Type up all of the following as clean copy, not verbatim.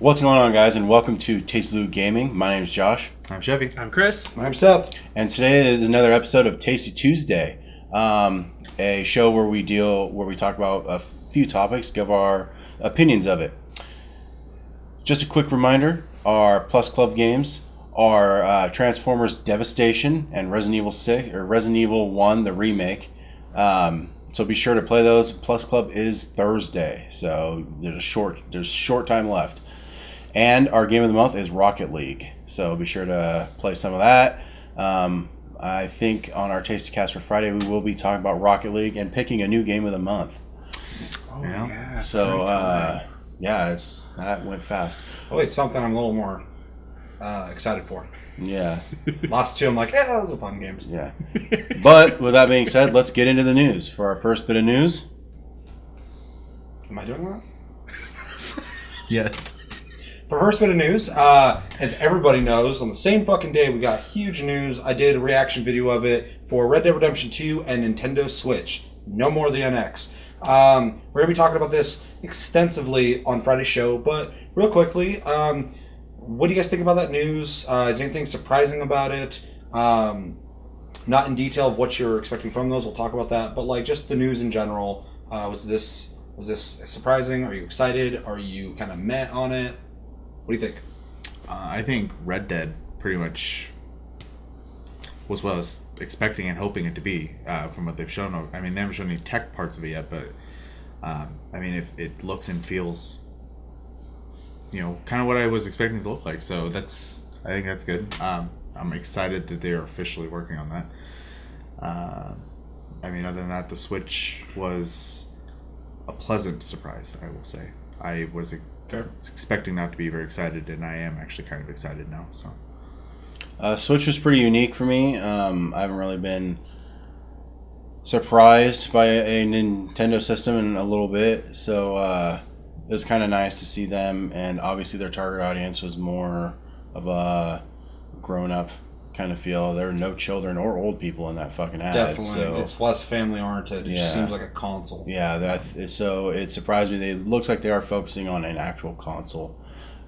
What's going on, guys, and welcome to Tasty Loot Gaming. My name is Josh. I'm Chevy. I'm Chris. I'm Seth. And today is another episode of Tasty Tuesday, a show where we talk about a few topics, give our opinions of it. Just a quick reminder, our Plus Club games are Transformers Devastation and Resident Evil 6 or Resident Evil 1, the remake. So be sure to play those. Plus Club is Thursday, so there's short time left. And our game of the month is Rocket League, so be sure to play some of that. I think on our Tasty Cast for Friday, we will be talking about Rocket League and picking a new game of the month. Oh, yeah. So, that went fast. Oh, it's something I'm a little more excited for. Yeah. Last two, I'm like, yeah, those are fun games. Yeah. But with that being said, let's get into the news. For our first bit of news. Am I doing that? Yes. For first bit of news, as everybody knows, on the same fucking day, we got huge news. I did a reaction video of it for Red Dead Redemption 2 and Nintendo Switch. No more of the NX. We're going to be talking about this extensively on Friday's show, but real quickly, what do you guys think about that news? Is anything surprising about it? Not in detail of what you're expecting from those. We'll talk about that, but like just the news in general. Was this surprising? Are you excited? Are you kind of meh on it? What do you think? I think Red Dead pretty much was what I was expecting and hoping it to be from what they've shown. I mean, they haven't shown any tech parts of it yet, but I mean, if it looks and feels, kind of what I was expecting it to look like. So I think that's good. I'm excited that they are officially working on that. I mean, other than that, the Switch was a pleasant surprise, I will say. I was expecting not to be very excited, and I am actually kind of excited now. So, Switch was pretty unique for me. I haven't really been surprised by a Nintendo system in a little bit, so it was kind of nice to see them. And obviously, their target audience was more of a grown-up kind of feel. There were no children or old people in that fucking ad. Definitely, so, it's less family-oriented. It just seems like a console. Yeah, so it surprised me. It looks like they are focusing on an actual console,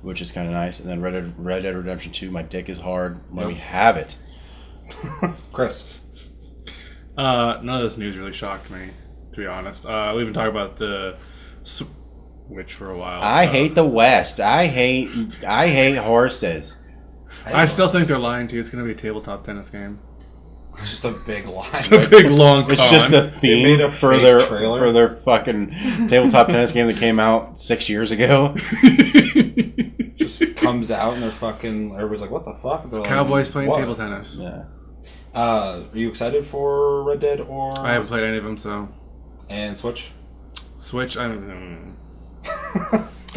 which is kind of nice. And then Red Dead Redemption 2, my dick is hard. Let me have it. Chris? None of this news really shocked me, to be honest. We've been talking about the Switch for a while. I hate the West. I hate horses. I still think they're lying to you. It's going to be a tabletop tennis game. It's just a big lie. It's a big long con. It's just a theme for trailer. their fucking tabletop tennis game that came out 6 years ago. Just comes out and they're fucking. Everybody's like, "What the fuck?" They're like, Cowboys playing what? table tennis. Yeah. Are you excited for Red Dead or? I haven't played any of them, so. And Switch. Switch, Fair.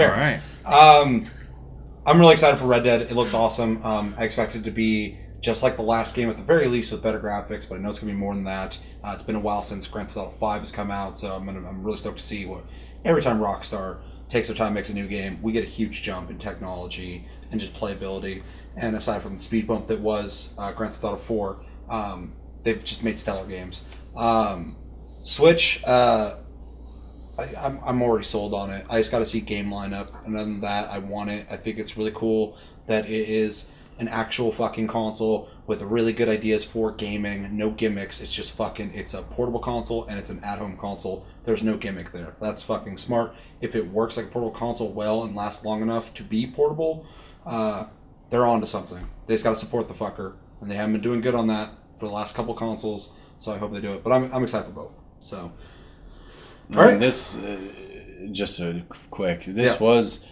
all right. I'm really excited for Red Dead. It looks awesome. I expect it to be just like the last game at the very least with better graphics, but I know it's going to be more than that. It's been a while since Grand Theft Auto 5 has come out, so I'm really stoked to see what every time Rockstar takes their time, makes a new game, we get a huge jump in technology and just playability. And aside from the speed bump that was Grand Theft Auto 4, they've just made stellar games. Switch, I'm already sold on it. I just got to see game lineup, and other than that, I want it. I think it's really cool that it is an actual fucking console with really good ideas for gaming. No gimmicks. It's just it's a portable console and it's an at-home console. There's no gimmick there. That's fucking smart. If it works like a portable console well and lasts long enough to be portable, they're on to something. They just got to support the fucker, and they haven't been doing good on that for the last couple consoles. So I hope they do it. But I'm excited for both. So. All right. This, just a quick, was,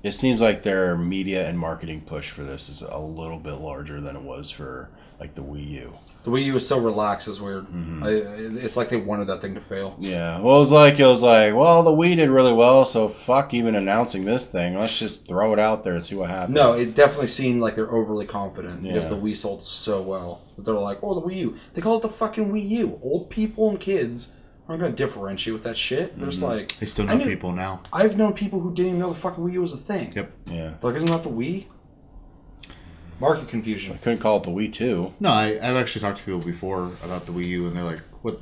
it seems like their media and marketing push for this is a little bit larger than it was for, like, the Wii U. The Wii U is so relaxed, it's weird. Mm-hmm. It's like they wanted that thing to fail. Yeah. Well, it was like, well, the Wii did really well, so fuck even announcing this thing. Let's just throw it out there and see what happens. No, it definitely seemed like they're overly confident because the Wii sold so well. But they're like, oh, the Wii U. They call it the fucking Wii U. Old people and kids aren't going to differentiate with that shit. There's like... They still know people now. I've known people who didn't even know the fucking Wii U was a thing. Yep. Yeah. They're like, isn't that the Wii? Market confusion. I couldn't call it the Wii 2. No, I've actually talked to people before about the Wii U, and they're like, what?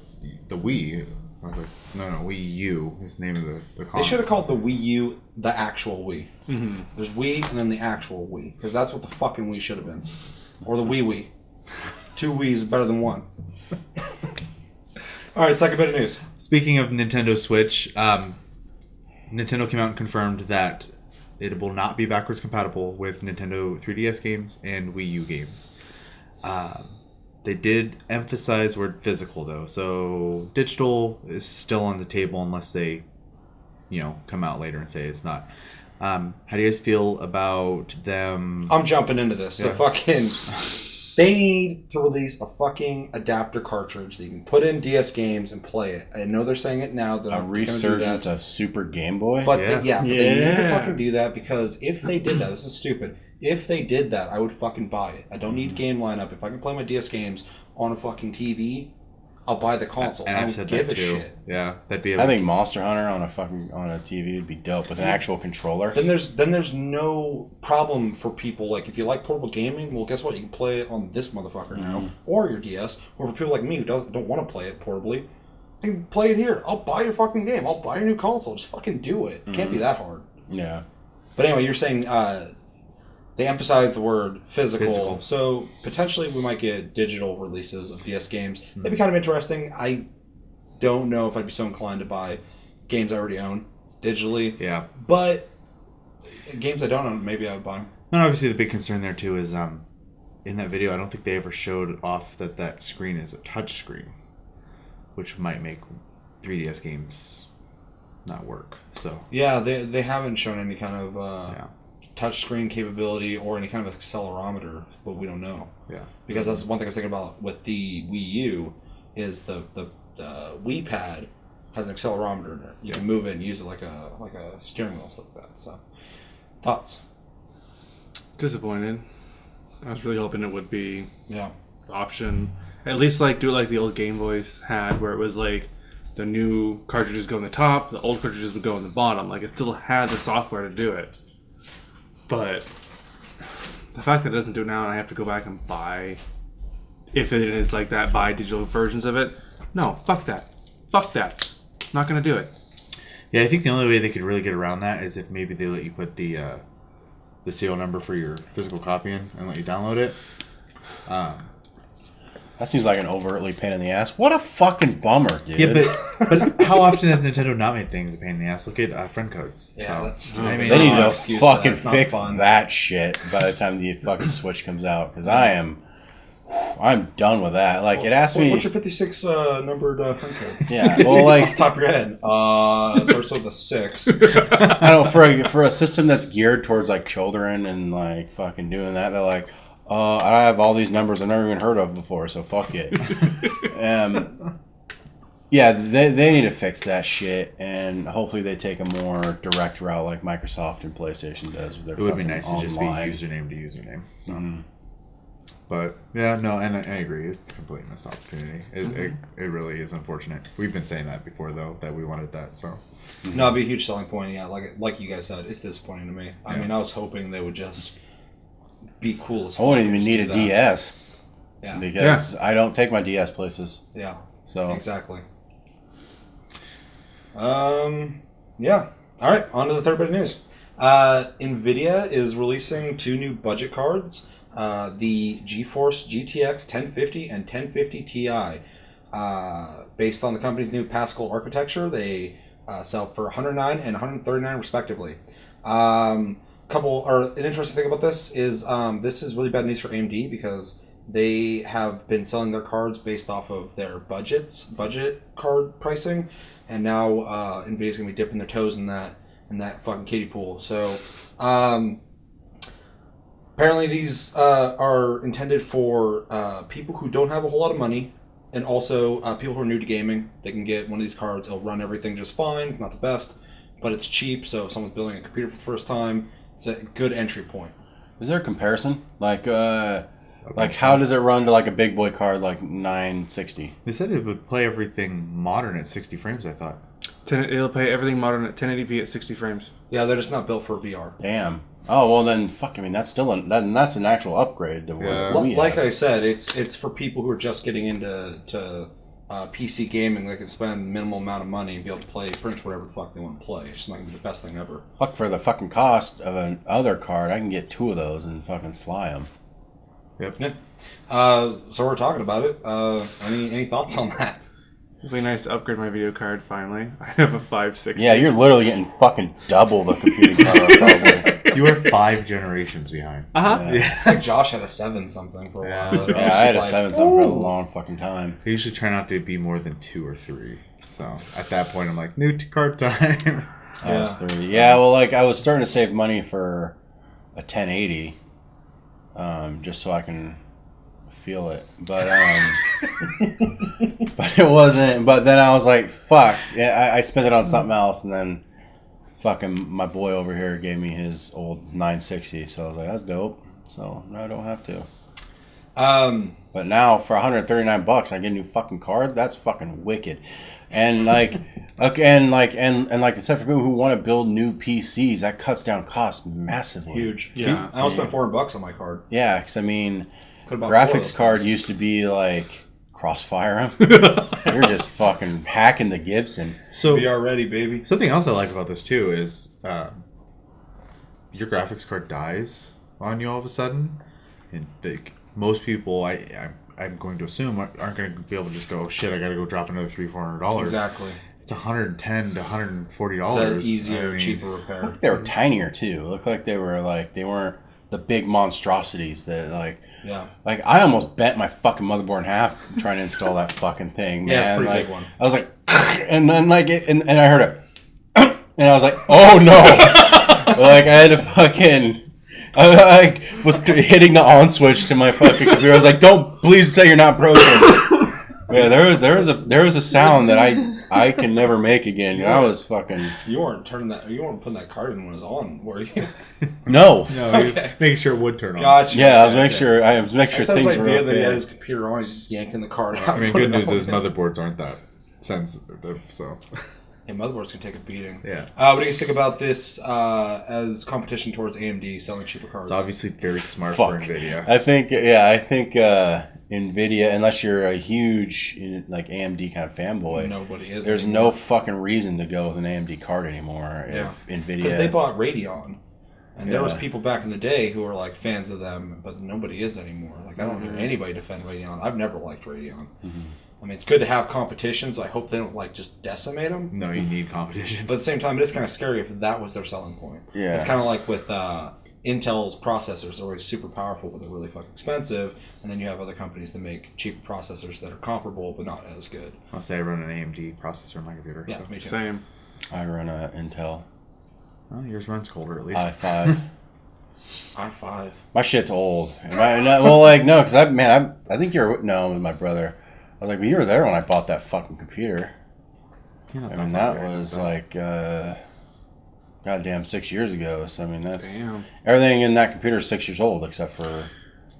The Wii? I was like, no, Wii U is the name of the They console. should have called the Wii U the actual Wii. Mm-hmm. There's Wii and then the actual Wii. Because that's what the fucking Wii should have been. Or the Wii. 2 Wii's is better than 1. Alright, second bit of news. Speaking of Nintendo Switch, Nintendo came out and confirmed that it will not be backwards compatible with Nintendo 3DS games and Wii U games. They did emphasize word physical, though. So digital is still on the table unless they, come out later and say it's not. How do you guys feel about them? I'm jumping into this. Yeah. So they need to release a fucking adapter cartridge that you can put in DS games and play it. I know they're saying it now. That A resurgence of Super Game Boy? But they need to fucking do that, because if they did that, this is stupid. If they did that, I would fucking buy it. I don't need game lineup. If I can play my DS games on a fucking TV, I'll buy the console. And I I've don't said give that a too. shit. Yeah, that'd be. I think Monster Hunter on a TV would be dope with an actual controller. Then there's no problem for people, like, if you like portable gaming, well, guess what? You can play it on this motherfucker now, or your DS. Or for people like me who don't want to play it portably, you can play it here. I'll buy your fucking game. I'll buy your new console. Just fucking do it. It can't be that hard. Yeah. But anyway, you're saying they emphasize the word physical. So potentially we might get digital releases of DS games. That'd be kind of interesting. I don't know if I'd be so inclined to buy games I already own digitally. Yeah. But games I don't own, maybe I would buy them. And obviously the big concern there too is in that video, I don't think they ever showed off that screen is a touch screen, which might make 3DS games not work. So yeah, they haven't shown any kind of touchscreen capability or any kind of accelerometer, but we don't know. Yeah, because that's one thing I was thinking about with the Wii U is the Wii Pad has an accelerometer in it. You can move it and use it like a steering wheel, stuff like that. So, thoughts? Disappointed. I was really hoping it would be Yeah. the option. At least do it like the old Game Boys had, where it was like the new cartridges go in the top, the old cartridges would go in the bottom. Like, it still had the software to do it. But the fact that it doesn't do it now and I have to go back and buy, if it is like that, buy digital versions of it. No, fuck that. Fuck that. I'm not going to do it. Yeah, I think the only way they could really get around that is if maybe they let you put the serial number for your physical copy in and let you download it. That seems like an overtly pain in the ass. What a fucking bummer, dude. Yeah, but how often has Nintendo not made things a pain in the ass? Look at friend codes. Yeah, So, that's I mean, they need no to excuse for fucking that. It's not fix fun. that shit by the time the fucking Switch comes out, because I'm done with that. Like, it asked me. What's your 56 numbered friend code? Yeah, well, like, Off the top of your head. It starts with a 6. I don't know, for a system that's geared towards like children and like fucking doing that, they're like, I have all these numbers I've never even heard of before, so fuck it. Yeah, they need to fix that shit, and hopefully they take a more direct route like Microsoft and PlayStation does with their. it would be fucking nice to just be online. username to username. So. But yeah, no, and I agree. It's a complete missed opportunity. It really is unfortunate. We've been saying that before, though, that we wanted that. So No, it'd be a huge selling point. Yeah, like you guys said, it's disappointing to me. I Yeah. mean, I was hoping they would just be cool as I fuck. wouldn't and even just need do a that. DS Yeah, because I don't take my DS places. yeah, So exactly. Yeah. All right, on to the third bit of news. nVidia is releasing 2 new budget cards. The GeForce GTX 1050 and 1050 Ti. Based on the company's new Pascal architecture, they sell for $109 and $139 respectively. An interesting thing about this is really bad news for AMD because they have been selling their cards based off of their budget card pricing, and now NVIDIA's gonna be dipping their toes in that fucking kiddie pool. So apparently these are intended for people who don't have a whole lot of money, and also people who are new to gaming. They can get one of these cards. It'll run everything just fine. It's not the best, but it's cheap. So if someone's building a computer for the first time, it's a good entry point. is there a comparison? Like how does it run to like a big boy card like 960? they said it would play everything modern at 60 frames. I thought. It'll play everything modern at 1080p at 60 frames. Yeah, they're just not built for VR. Damn. Oh well, then fuck. I mean, that's still that's an actual upgrade to what Yeah. we Like have. I said, it's for people who are just getting into PC gaming, they can spend minimal amount of money and be able to play pretty much whatever the fuck they want to play. It's just not gonna be the best thing ever. Fuck, for the fucking cost of an other card, I can get 2 of those and fucking sly them. Yep. Yeah. So we're talking about it. Any thoughts on that? It'd be nice to upgrade my video card finally. I have a 560. Yeah, you're literally getting fucking double the computing power, probably. You are 5 generations behind. Uh-huh. Yeah. I think Josh had a 7 something for a Yeah. while. Yeah, I had a 7 something for a long fucking time. I usually try not to be more than 2 or 3. So at that point, I'm like, new card time. I was 3. Yeah, well, like, I was starting to save money for a 1080, just so I can feel it. But, but it wasn't. But then I was like, fuck. Yeah, I spent it on something else, and then fucking my boy over here gave me his old 960, so I was like, that's dope. So now I don't have to. But now for $139, I get a new fucking card. That's fucking wicked. And like, okay, and like except for people who want to build new PCs, that cuts down costs massively. Huge. Yeah. I almost spent $400 on my card. Yeah, because I mean, Could've bought 4 of graphics those card things. used to be like crossfire them. You're just fucking hacking the Gibson. So VR ready, baby. something else I like about this too is your graphics card dies on you all of a sudden, and most people I'm going to assume aren't going to be able to just go, oh shit, I got to go drop another $300-400. Exactly. It's $110 to $140. It's an easier, I mean, cheaper repair. They were tinier too. It looked like they weren't the big monstrosities that Yeah. like I almost bent my fucking motherboard in half trying to install that fucking thing. Man. Yeah, it's a pretty like, big one. I was like, and then like and I heard it, and I was like, oh no, like I had to fucking. I was hitting the on switch to my fucking computer. I was like, "Don't please say you're not broken." Yeah, there was a sound that I can never make again. You know, I was fucking. You weren't putting that card in when it was on, were you? No. No, he was making sure it would turn on. Gotcha. Yeah, I was making sure. I was making sure It sounds things like were the other day he had okay. his computer on, he's just yanking the card out. I mean, putting good it news on. is motherboards aren't that sensitive, so. Yeah, motherboards can take a beating. Yeah. What do you guys think about this as competition towards AMD selling cheaper cards? It's obviously very smart Fuck. for NVIDIA. I think nVidia, unless you're a huge like AMD kind of fanboy, Nobody is. there's anymore. no fucking reason to go with an AMD card anymore. Yeah. If Because they nVidia, bought Radeon. And there was Yeah. people back in the day who were like fans of them, but nobody is anymore. Like I don't hear anybody defend Radeon. I've never liked Radeon. I mean, it's good to have competition, so I hope they don't like just decimate them. No, you need competition. But at the same time, it is kind of scary if that was their selling point. Yeah. It's kind of like with Intel's processors. They're always super powerful, but they're really fucking expensive. And then you have other companies that make cheaper processors that are comparable, but not as good. I'll say I run an AMD processor on my computer. Yeah, So. me too. Same. I run a Intel Well, yours runs colder at least. i5. i5. My shit's old. Because I think you're with my brother. I was like, well, you were there when I bought that fucking computer. You're not I mean, far that away was from like, goddamn 6 years ago. So, I mean, that's Damn. everything in that computer is 6 years old except for.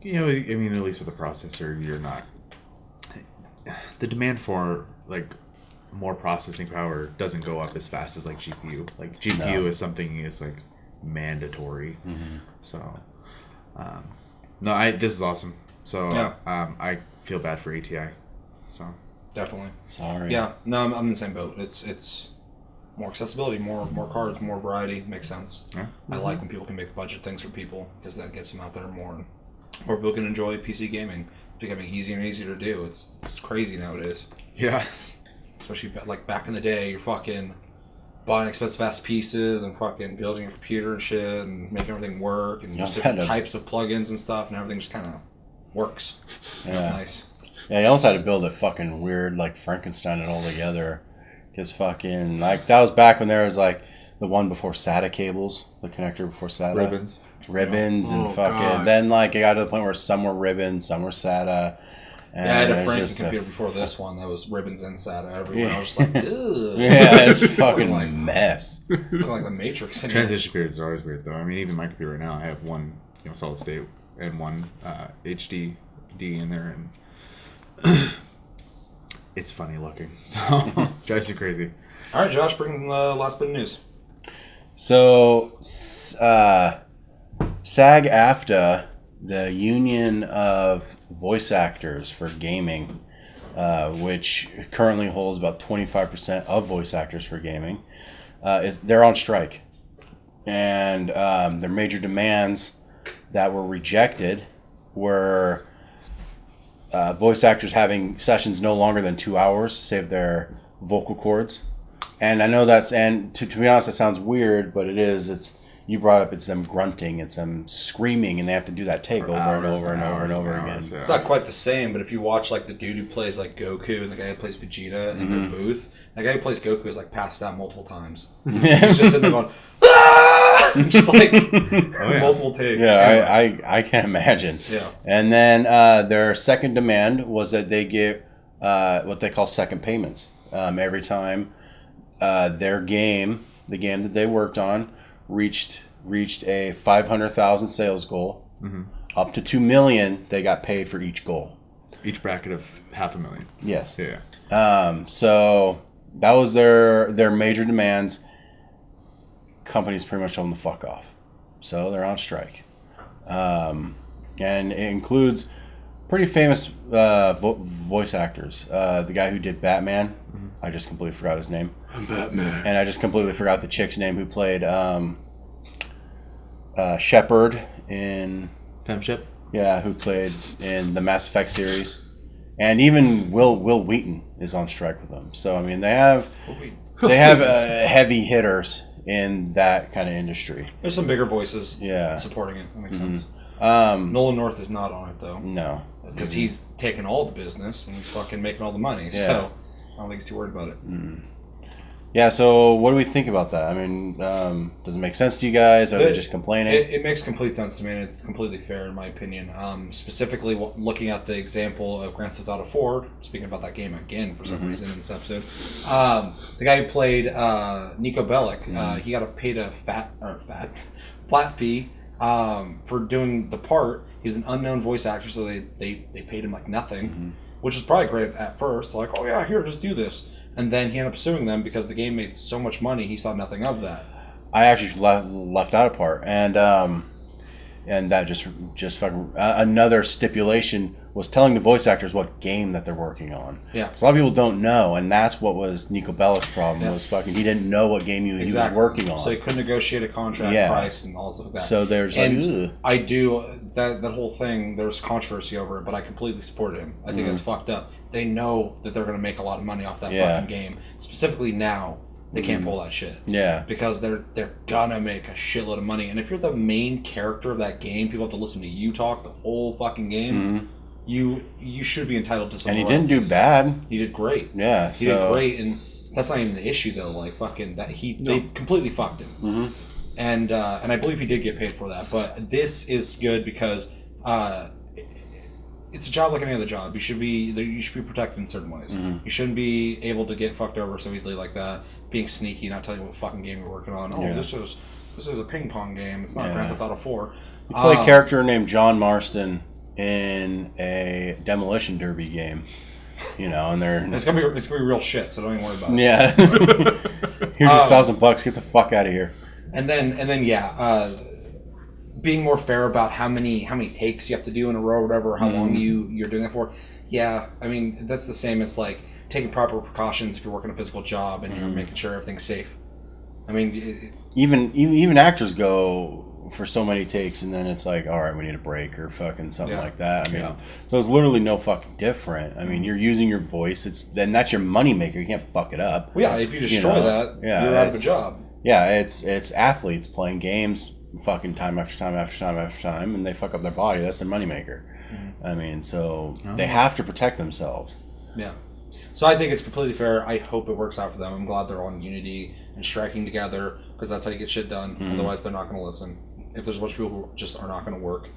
You know, I mean, at least with the processor, you're not. The demand for like more processing power doesn't go up as fast as like GPU. Like GPU is something is like mandatory. So, this is awesome. So, Yeah. I feel bad for ATI. So, Definitely. Sorry. Yeah, no, I'm in the same boat. It's more accessibility, more cards, more variety. Makes sense. yeah. I like when people can make budget things for people because that gets them out there more. And more people can enjoy PC gaming. It's becoming easier and easier to do. It's crazy nowadays. Yeah. Especially like back in the day, you're fucking buying expensive ass pieces and fucking building your computer and shit and making everything work and just also had different to- types of plugins and stuff and everything just kind of works. Yeah. It's nice. Yeah, you almost had to build a fucking weird, like, Frankenstein it all together. Because fucking, like, that was back when there was, like, the one before SATA cables, the connector before SATA. Ribbons and Oh, fucking. God. Then, like, it got to the point where some were ribbons, some were SATA. And Yeah, I had it a was Franken just computer before this one that was ribbons and SATA everywhere. I was just like, ugh. Yeah, it's a fucking Like- mess. It's like the Matrix. In here. Transition periods are always weird, though. I mean, even my computer right now, I have one solid state and one HD in there, and it's funny looking. So drives you crazy. All right, Josh, bring the last bit of news. So, SAG-AFTRA, the union of voice actors for gaming, which currently holds about 25% of voice actors for gaming, they're on strike. And their major demands that were rejected were voice actors having sessions no longer than 2 hours to save their vocal cords. And I know to be honest, that sounds weird, but it is. You brought up, it's them grunting, it's them screaming, and they have to do that take over and over and over and over again. Yeah. It's not quite the same, but if you watch like the dude who plays like Goku and the guy who plays Vegeta in their booth, the guy who plays Goku is like passed out multiple times. He's just sitting there going, ah! Just like multiple takes. Yeah, I can't imagine. Yeah. And then their second demand was that they get what they call second payments every time their game, the game that they worked on, reached a 500,000 sales goal. Up to 2 million, they got paid for each goal. Each bracket of 500,000. Yes. Yeah. So that was their major demands. Companies pretty much told them to fuck off. So they're on strike. And it includes pretty famous voice actors. The guy who did Batman, I just completely forgot his name. I'm Batman. And I just completely forgot the chick's name who played Shepard in... Femship? Yeah, who played in the Mass Effect series. And even Will Wheaton is on strike with them. So, I mean, they have heavy hitters in that kind of industry. There's some bigger voices supporting it. That makes sense. Nolan North is not on it, though. No. Because he's taking all the business and he's fucking making all the money. Yeah. So I don't think he's too worried about it. Yeah, so what do we think about that? I mean, does it make sense to you guys? Are they just complaining? It makes complete sense to me, and it's completely fair in my opinion. Specifically, looking at the example of Grand Theft Auto 4, speaking about that game again for some reason in this episode, the guy who played Nico Bellic, he got paid a flat fee for doing the part. He's an unknown voice actor, so they paid him like nothing, which is probably great at first. Like, oh yeah, here, just do this. And then he ended up suing them because the game made so much money, he saw nothing of that. I actually left out a part, and that just fucking another stipulation was telling the voice actors what game that they're working on. Yeah, because a lot of people don't know, and that's what was Nico Bellic's problem. Was fucking he didn't know what game he was working on, so he couldn't negotiate a contract price and all stuff like that. So there's I do that whole thing. There's controversy over it, but I completely support him. I think it's fucked up. They know that they're going to make a lot of money off that fucking game. Specifically now, they can't pull that shit. Yeah. Because they're gonna make a shitload of money. And if you're the main character of that game, people have to listen to you talk the whole fucking game. You should be entitled to some royalties. And he didn't do bad. He did great. Yeah. He did great, and that's not even the issue though. Like fucking they completely fucked him. And I believe he did get paid for that. But this is good because it's a job like any other job. You should be protected in certain ways. You shouldn't be able to get fucked over so easily like that. Being sneaky, not telling you what fucking game you're working on. Oh, this is a ping pong game. It's not Grand Theft Auto 4. You play a character named John Marston in a demolition derby game. You know, and it's gonna be real shit. So don't even worry about it. Yeah. Here's $1,000. Get the fuck out of here. And then being more fair about how many takes you have to do in a row or whatever, how long you're doing that for. Yeah, I mean, that's the same as like taking proper precautions if you're working a physical job and you're making sure everything's safe. I mean, even actors go for so many takes and then it's like, all right, we need a break or fucking something like that. I mean, so it's literally no fucking different. I mean, you're using your voice. Then that's your moneymaker. You can't fuck it up. Well, yeah, if you destroy that, you're out of a job. Yeah, it's athletes playing games fucking time after time after time after time, and they fuck up their body. That's their moneymaker. I mean, so they have to protect themselves. Yeah. So I think it's completely fair. I hope it works out for them. I'm glad they're on Unity and striking together because that's how you get shit done. Otherwise, they're not going to listen. If there's a bunch of people who just are not going to work,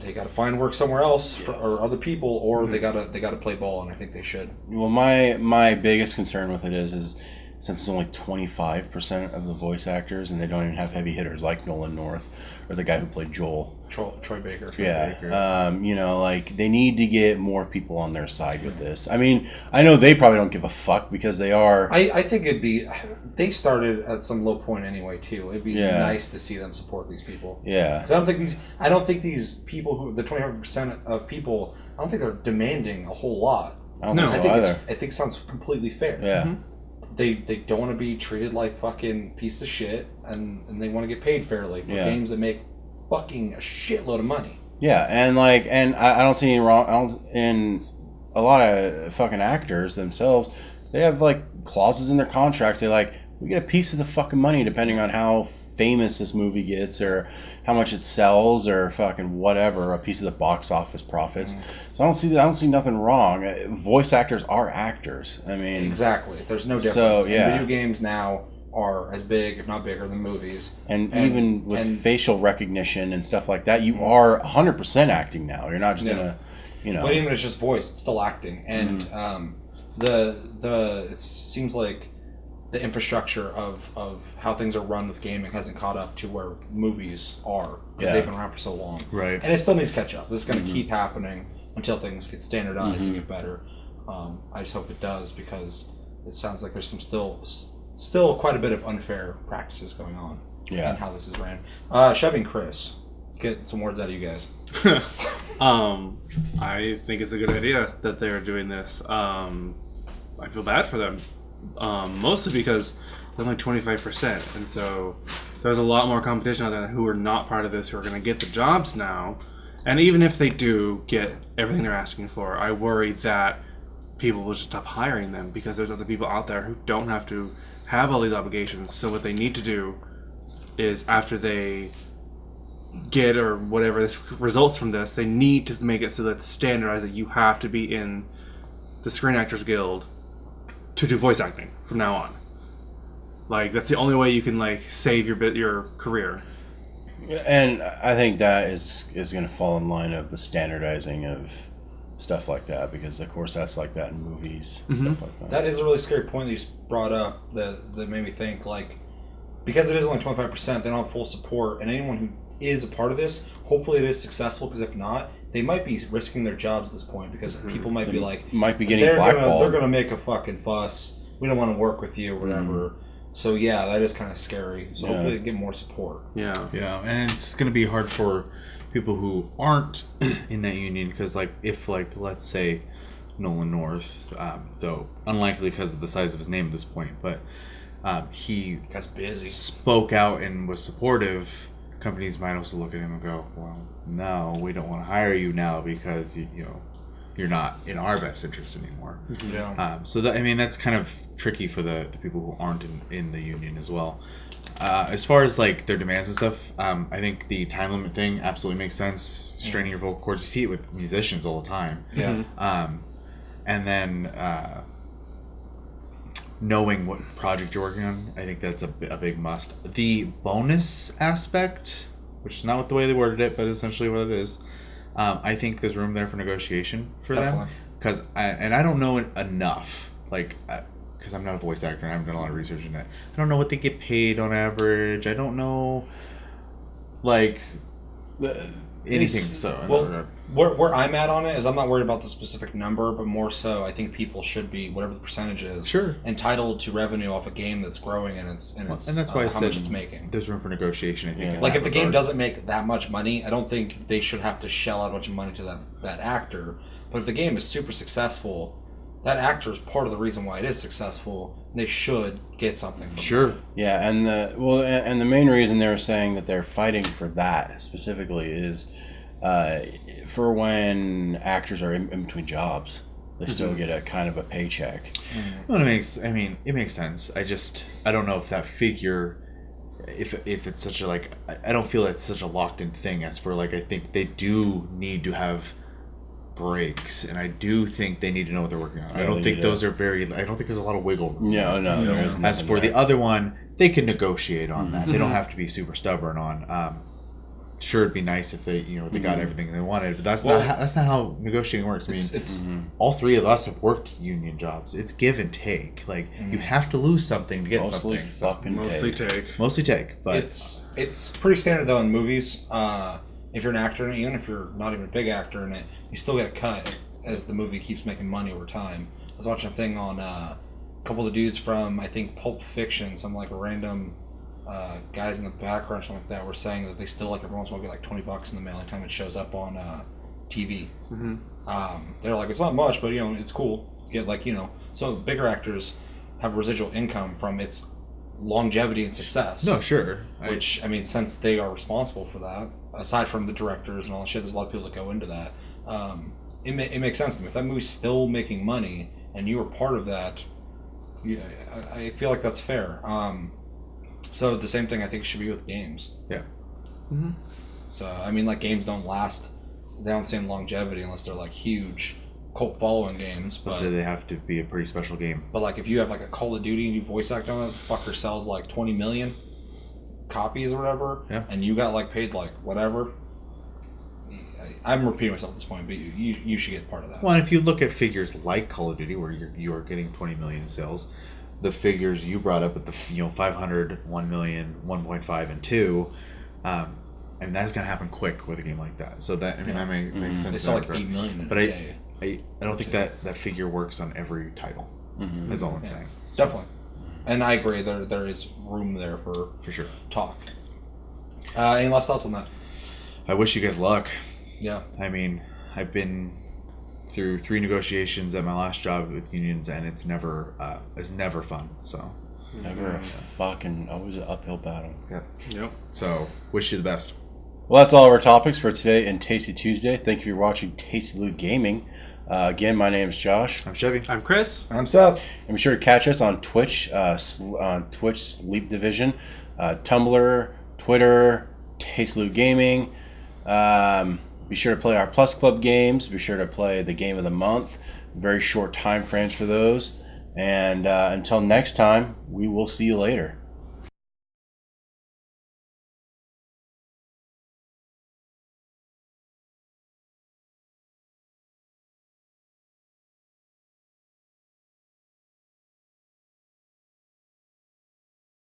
they got to find work somewhere else or other people, or they got to play ball, and I think they should. Well, my biggest concern with it is since it's only 25% of the voice actors, and they don't even have heavy hitters like Nolan North or the guy who played Joel. Troy Baker. You know, like, they need to get more people on their side with this. I mean, I know they probably don't give a fuck because they are... I think it'd be... They started at some low point anyway, too. It'd be nice to see them support these people. Yeah. 'Cause I don't think these people, the 25% of people, I don't think they're demanding a whole lot. I don't No. think I so think either. I think it sounds completely fair. Yeah. They don't want to be treated like fucking piece of shit, and they want to get paid fairly for games that make fucking a shitload of money. Yeah, and I don't see any wrong. In a lot of fucking actors themselves, they have like clauses in their contracts. They like, we get a piece of the fucking money depending on how famous this movie gets or how much it sells or fucking whatever, a piece of the box office profits. So I don't see nothing wrong. Voice actors are actors. I mean, Exactly. There's no difference. So, And video games now are as big, if not bigger, than movies. and even with facial recognition and stuff like that, you are 100% acting now. You're not just in a, But even if it's just voice, it's still acting. And it seems like the infrastructure of how things are run with gaming hasn't caught up to where movies are, because they've been around for so long. Right. And it still needs to catch up. This is going to keep happening until things get standardized and get better. I just hope it does, because it sounds like there's some still quite a bit of unfair practices going on in how this is ran. Chevy and Chris, let's get some words out of you guys. I think it's a good idea that they're doing this. I feel bad for them, mostly because they're only 25%, and so there's a lot more competition out there who are not part of this, who are going to get the jobs now. And even if they do get everything they're asking for, I worry that people will just stop hiring them, because there's other people out there who don't have to have all these obligations. So what they need to do is, after they get or whatever results from this, they need to make it so that it's standardized that you have to be in the Screen Actors Guild to do voice acting from now on. Like, that's the only way you can like save your career. And I think that is going to fall in line of the standardizing of stuff like that, because of course that's like that in movies, stuff like that. That is a really scary point that you brought up that made me think, like, because it is only 25%, they don't have full support, and anyone who is a part of this, hopefully it is successful, because if not, they might be risking their jobs at this point, because people might be like, might be getting blackballed. They're gonna make a fucking fuss, we don't want to work with you or whatever. So yeah, that is kind of scary. So hopefully they get more support. Yeah, and it's going to be hard for people who aren't in that union, because like, if like, let's say Nolan North, though unlikely because of the size of his name at this point, but he That's busy. spoke out and was supportive, companies might also look at him and go, well, no, we don't want to hire you now because you're not in our best interest anymore. Yeah. So that, I mean, that's kind of tricky for the people who aren't in the union as well. As far as like their demands and stuff, I think the time limit thing absolutely makes sense. Straining your vocal cords, you see it with musicians all the time. Yeah. And then knowing what project you're working on, I think that's a big must. The bonus aspect, which is not what the way they worded it, but essentially what it is, I think there's room there for negotiation for them. Because I don't know enough, like, because I'm not a voice actor and I haven't done a lot of research in it. I don't know what they get paid on average. I don't know, like, anything. So where I'm at on it is, I'm not worried about the specific number, but more so I think people should be, whatever the percentage is, entitled to revenue off a game that's growing and that's why I how said much it's making. There's room for negotiation, I think. Like, if the game doesn't make that much money, I don't think they should have to shell out a bunch of money to that actor. But if the game is super successful, that actor is part of the reason why it is successful. They should get something from that. Yeah, and the main reason they were saying that they're fighting for that specifically is for when actors are in between jobs, they still get a kind of a paycheck. Well, it makes sense. I don't know if that figure, if it's such a, like, I don't feel it's such a locked in thing. As for like, I think they do need to have breaks, and I do think they need to know what they're working on. I don't think those are I don't think there's a lot of wiggle room. No, there isn't. As for the other one, they can negotiate on that. They don't have to be super stubborn on. Sure, it'd be nice if they they got everything they wanted, but that's not how negotiating works. I mean, all three of us have worked union jobs. It's give and take. Like, you have to lose something to get something. Mostly take. But it's pretty standard though in movies. If you're an actor in it, even if you're not even a big actor in it, you still get a cut as the movie keeps making money over time. I was watching a thing on a couple of the dudes from, I think, Pulp Fiction, some like random guys in the background, something like that, were saying that they still, like, every once in a while get like $20 in the mail anytime it shows up on TV. They're like, it's not much, but it's cool. get like, so bigger actors have residual income from its longevity and success. No, sure. Which, I mean, since they are responsible for that, aside from the directors and all that shit, there's a lot of people that go into that. It makes sense to me. If that movie's still making money and you were part of that, I feel like that's fair. So the same thing I think should be with games. Yeah. Mm-hmm. So, I mean, like, games don't last, they don't have the same longevity unless they're, like, huge cult following games. But So they have to be a pretty special game. But, like, if you have, like, a Call of Duty and you voice act on it, the fucker sells, like, 20 million copies or whatever, Yeah. and you got, like, paid, like, whatever. I'm repeating myself at this point, but you should get part of that. Well, and if you look at figures like Call of Duty, where you are getting 20 million sales, the figures you brought up with the 500, 1 million, 1.5, and 2, I mean that's gonna happen quick with a game like that. So that that makes sense. They sell like 8 million in but a day. I don't think that figure works on every title. Is all I'm saying. Definitely, and I agree. There is room there for sure. talk. Any last thoughts on that? I wish you guys luck. Yeah. I mean, I've been through 3 negotiations at my last job with unions, and it's never fun. So Never a fucking always an uphill battle. Yep. So wish you the best. Well, that's all of our topics for today in Tasty Tuesday. Thank you for watching Tasty Loot Gaming. Again, my name is Josh. I'm Chevy. I'm Chris. I'm Seth. And be sure to catch us on Twitch, Sleep Division, Tumblr, Twitter, Tasty Loot Gaming. Be sure to play our Plus Club games. Be sure to play the Game of the Month. Very short time frames for those. And until next time, we will see you later.